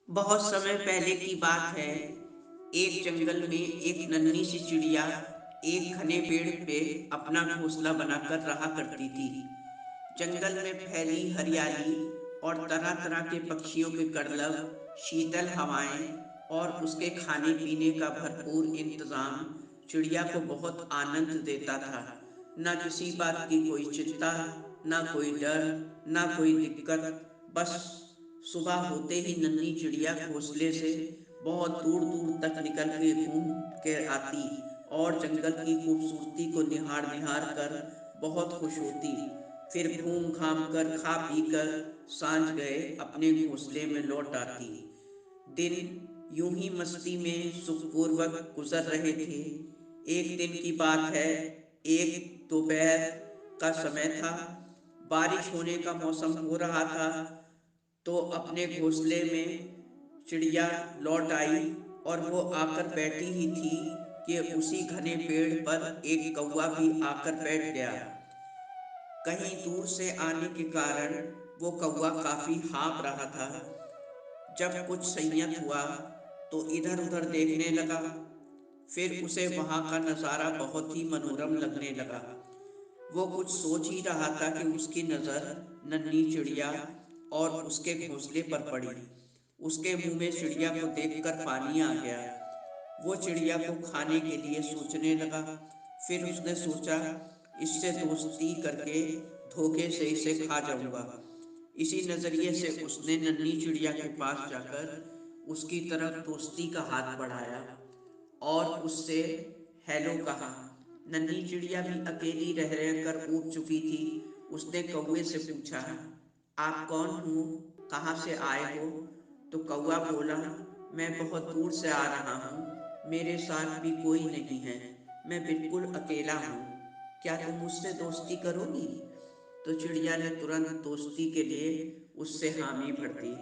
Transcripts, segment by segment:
बहुत समय पहले की बात है। एक जंगल में एक नन्ही सी चिड़िया एक घने पेड़ पे अपना घोंसला बनाकर रहा करती थी। जंगल में फैली हरियाली और तरह तरह के पक्षियों के कलरव, शीतल हवाएं और उसके खाने पीने का भरपूर इंतजाम चिड़िया को बहुत आनंद देता था। न किसी बात की कोई चिंता, न कोई डर, न कोई दिक्कत। बस सुबह होते ही नन्ही चिड़िया घोंसले से बहुत दूर दूर तक निकल के घूम के आती और जंगल की खूबसूरती को निहार निहार कर बहुत खुश होती। फिर घूम घाम कर खा पी कर सांझ गए अपने घोंसले में लौट आती। दिन यूं ही मस्ती में सुखपूर्वक गुजर रहे थे। एक दिन की बात है। एक दोपहर का समय था। बारिश होने का मौसम हो रहा था। तो अपने घोंसले में चिड़िया लौट आई और वो आकर बैठी ही थी कि उसी घने पेड़ पर एक कौवा भी आकर बैठ गया। कहीं दूर से आने के कारण वो कौवा काफी हाँफ रहा था। जब कुछ संयत हुआ तो इधर उधर देखने लगा। फिर उसे वहां का नजारा बहुत ही मनोरम लगने लगा। वो कुछ सोच ही रहा था कि उसकी नजर नन्ही चिड़िया और उसके घोंसले पर पड़ी। उसके मुंह में चिड़िया को देखकर पानी आ गया। वो चिड़िया को खाने के लिए सोचने लगा। फिर उसने सोचा, इससे दोस्ती करके धोखे से इसे खा जाऊंगा। इसी नजरिए से उसने नन्ही चिड़िया के पास जाकर उसकी तरफ दोस्ती का हाथ बढ़ाया और उससे हेलो कहा। नन्ही चिड़िया भी अकेली रह रह कर ऊब चुकी थी। उसने कौवे से पूछा, आप कौन हो, कहाँ से आए हो? तो कौवा बोला, मैं बहुत दूर से आ रहा हूँ, मेरे साथ भी कोई नहीं है, मैं बिल्कुल अकेला हूँ, क्या तुम मुझसे दोस्ती करोगी? तो चिड़िया ने तुरंत दोस्ती के लिए उससे हामी भर दी।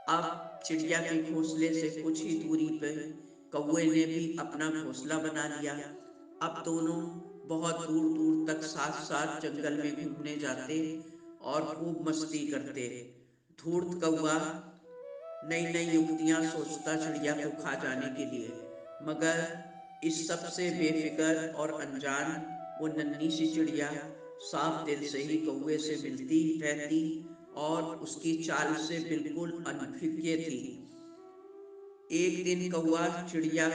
अब चिड़िया के घोंसले से कुछ ही दूरी पर कौवे ने भी अपना घोंसला बना लिया। अब दोनों बहुत दूर दूर तक साथ साथ जंगल में घूमने जाते और खूब मस्ती करते। धूर्त कौवा नई नई युक्तियां सोचता चिड़िया को खा जाने के लिए, मगर इस सब से बेफिक्र और अनजान वो नन्ही सी चिड़िया साफ दिल से ही कौवे से मिलती रहती और उसकी चाल से बिल्कुल अनभिज्ञ थी। एक दिन कौवा चिड़िया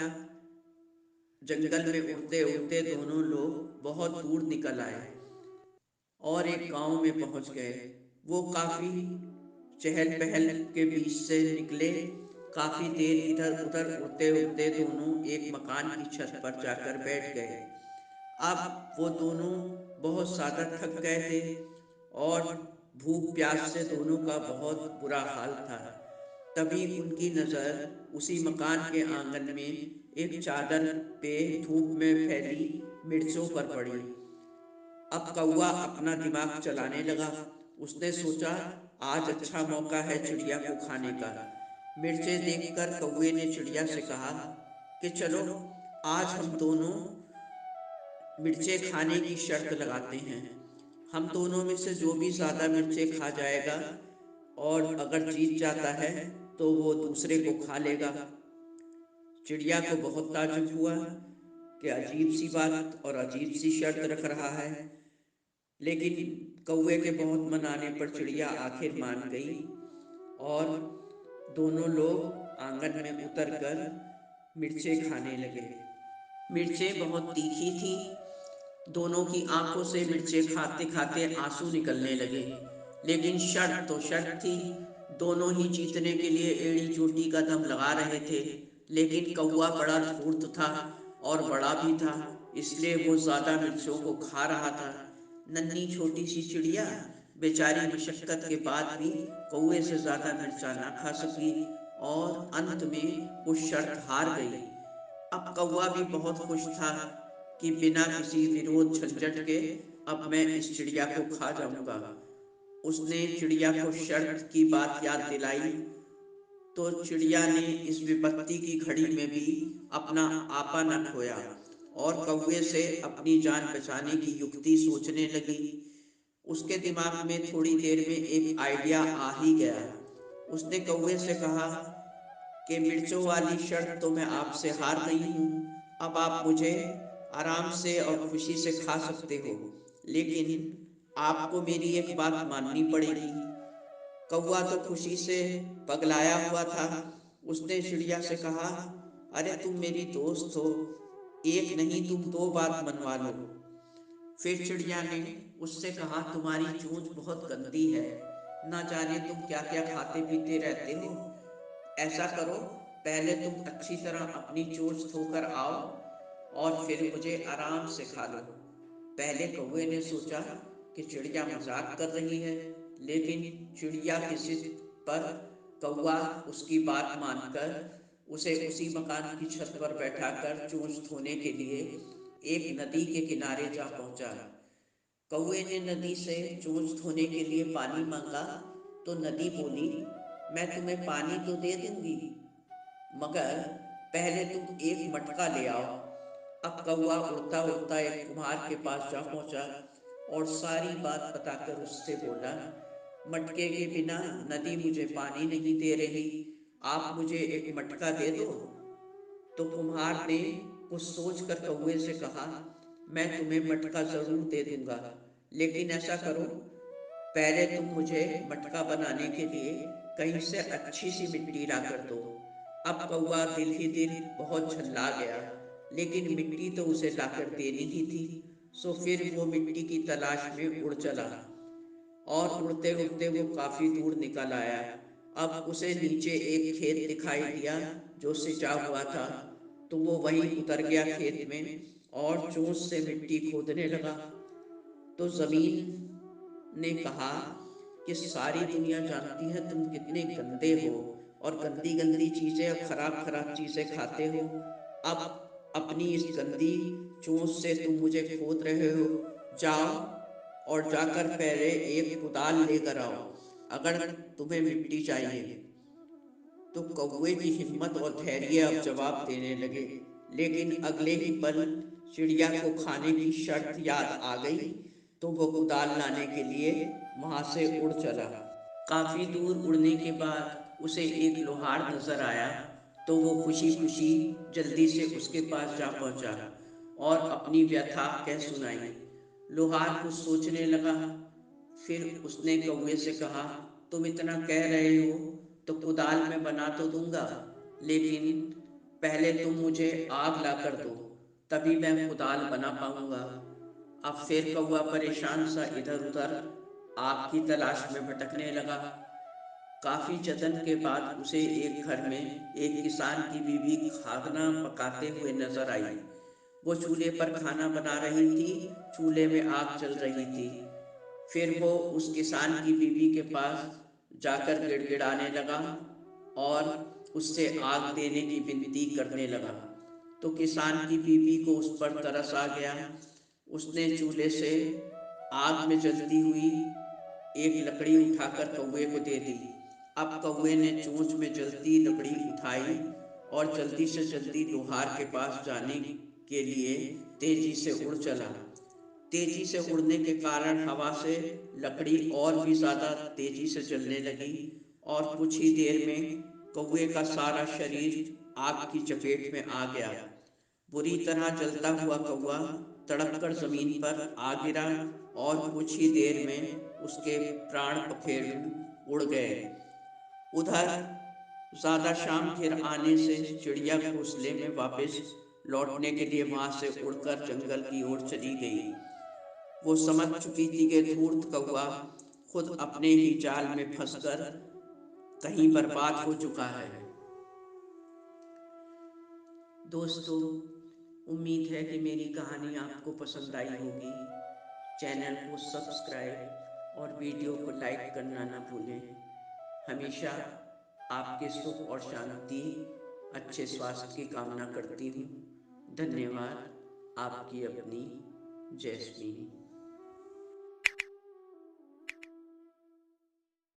जंगल में उड़ते उड़ते दोनों लोग बहुत दूर निकल आए और एक गांव में पहुंच गए। वो काफी चहल पहल के बीच से निकले। काफी देर इधर उधर उड़ते उड़ते दोनों एक मकान की छत पर जाकर बैठ गए। अब वो दोनों बहुत ज्यादा थक गए थे और भूख प्यास से दोनों का बहुत बुरा हाल था। तभी उनकी नज़र उसी मकान के आंगन में एक चादर पे धूप में फैली मिर्चों पर पड़ी। अब कौवा अपना दिमाग चलाने लगा। उसने सोचा, आज अच्छा मौका है चिड़िया को खाने का। मिर्चें देखकर कौवे ने चिड़िया से कहा कि चलो, आज हम दोनों मिर्चें खाने की शर्त लगाते हैं। हम दोनों में से जो भी ज्यादा मिर्चें खा जाएगा और अगर जीत जाता है तो वो दूसरे को खा लेगा। चिड़िया को बहुत ताज्जुब हुआ कि अजीब सी बात और अजीब सी शर्त रख रहा है। लेकिन कौवे के बहुत मनाने पर चिड़िया आखिर मान गई और दोनों लोग आंगन में उतरकर मिर्चें खाने लगे। मिर्चें बहुत तीखी थी। दोनों की आंखों से मिर्चें खाते खाते आंसू निकलने लगे। लेकिन शर्त तो शर्त थी। दोनों ही जीतने के लिए एड़ी चोटी का दम लगा रहे थे। लेकिन कौवा बड़ा धूर्त था और बड़ा भी था, इसलिए वो ज्यादा मिर्चों को खा रहा था। नन्ही छोटी सी चिड़िया बेचारी मशक्कत के बाद भी कौवे से ज्यादा मिर्चा ना खा सकी और अंत में वो शर्त हार गई। अब कौवा भी बहुत खुश था कि बिना किसी विरोध झंझट के अब मैं इस चिड़िया को खा जाऊंगा। उसने चिड़िया को शर्त की बात याद दिलाई तो चिड़िया ने इस विपत्ति की घड़ी में भी अपना आपा न खोया और कौवे से अपनी जान बचाने की युक्ति सोचने लगी। उसके दिमाग में थोड़ी देर में एक आइडिया आ ही गया। उसने कौवे से कहा कि मिर्चों वाली शर्त तो मैं आपसे हार गई हूँ। अब आप मुझे आराम से और खुशी से खा सकते हो, लेकिन आपको मेरी एक बात माननी पड़ेगी। कौवा तो खुशी से पगलाया हुआ था। उसने चिड़िया से कहा, अरे तुम मेरी दोस्त हो, एक नहीं तुम दो बात मनवा लो। फिर चिड़िया ने उससे कहा, तुम्हारी चोंच बहुत गंदी है, ना जाने तुम क्या क्या खाते पीते रहते हो। ऐसा करो, पहले तुम अच्छी तरह अपनी चोंच धोकर आओ और फिर मुझे आराम से खा लो। पहले कौवे ने सोचा कि चिड़िया मजाक कर रही है, लेकिन चिड़िया की जिद पर कौवा उसकी बात मानकर उसे उसी मकान की छत पर बैठाकर चोंच धोने के लिए एक नदी के किनारे जा पहुंचा। कौवे ने नदी से चोंच धोने के लिए पानी मांगा तो नदी बोली, मैं तुम्हें पानी तो दे दूंगी, मगर पहले तुम एक मटका ले आओ। अब कौवा उड़ता उड़ता एक कुम्हार के पास जा पहुंचा और सारी बात बताकर उससे बोला, मटके के बिना नदी मुझे पानी नहीं दे रही, आप मुझे एक मटका दे दो। तो कुम्हार ने कुछ सोचकर कौवे से कहा, मैं तुम्हें मटका जरूर दे दूंगा, लेकिन ऐसा करो, पहले तुम मुझे मटका बनाने के लिए कहीं से अच्छी सी मिट्टी ला कर दो। अब कौवा दिल ही दिल बहुत झल्ला गया, लेकिन मिट्टी तो उसे लाकर देनी ही थी। सो फिर वो मिट्टी की तलाश में उड़ चला और उड़ते उड़ते वो काफी दूर निकल आया। अब उसे नीचे एक खेत दिखाई दिया जो सिंचा हुआ था, तो वो वहीं उतर गया खेत में और चोंच से मिट्टी खोदने लगा। तो जमीन ने कहा कि सारी दुनिया जानती है तुम कितने गंदे हो और गंदी गंदी चीजें और खराब खराब चीजें खाते हो। अब अपनी इस गंदी चोंच से तुम मुझे खोद रहे हो। जाओ और जाकर पहले एक कुदाल लेकर आओ, अगर तुम्हें मिट्टी चाहिए। तो कौवे की हिम्मत और धैर्य अब जवाब देने लगे, लेकिन अगले ही पल चिड़िया को खाने की शर्त याद आ गई, तो वो कुदाल लाने के लिए वहां से उड़ चला। काफी दूर उड़ने के बाद उसे एक लोहार नजर आया, तो वो खुशी खुशी जल्दी से उसके पास जा पहुंचा और अपनी व्यथा कह सुनाई। लोहार कुछ सोचने लगा, फिर उसने कौवे से कहा, तुम इतना कह रहे हो तो कुदाल मैं बना तो दूंगा, लेकिन पहले तुम मुझे आग ला कर दो, तभी मैं कुदाल बना पाऊंगा। अब फिर कौवा परेशान सा इधर उधर आग की तलाश में भटकने लगा। काफी जतन के बाद उसे एक घर में एक किसान की बीवी खाना पकाते हुए नजर आई। वो चूल्हे पर खाना बना रही थी, चूल्हे में आग जल रही थी। फिर वो उस किसान की बीवी के पास जाकर गिड़गिड़ाने लगा और उससे आग देने की विनती करने लगा। तो किसान की बीवी को उस पर तरस आ गया। उसने चूल्हे से आग में जलती हुई एक लकड़ी उठाकर कौवे को दे दी। अब कौवे ने चोंच में जलती लकड़ी उठाई और जल्दी से जल्दी लोहार के पास जाने के लिए तेजी से उड़ चला। तेजी से उड़ने के कारण हवा से लकड़ी और भी ज्यादा तेजी से जलने लगी और कुछ ही देर में कौवे का सारा शरीर आग की चपेट में आ गया। बुरी तरह जलता हुआ कौवा तड़प कर जमीन पर आ गिरा और कुछ ही देर में उसके प्राण पखेरु उड़ गए। उधर ज्यादा शाम फिर आने से चिड़िया घोंसले में वापस लौटने के लिए वहां से उड़कर जंगल की ओर चली गई। वो समझ चुकी थी कि धूर्त कौवा खुद अपने ही जाल में फंसकर कहीं बर्बाद हो चुका है। दोस्तों, उम्मीद है कि मेरी कहानी आपको पसंद आई होगी। चैनल को सब्सक्राइब और वीडियो को लाइक करना ना भूलें। हमेशा आपके सुख और शांति, अच्छे स्वास्थ्य की कामना करती हूँ। धन्यवाद। आपकी अपनी जैस्मीन।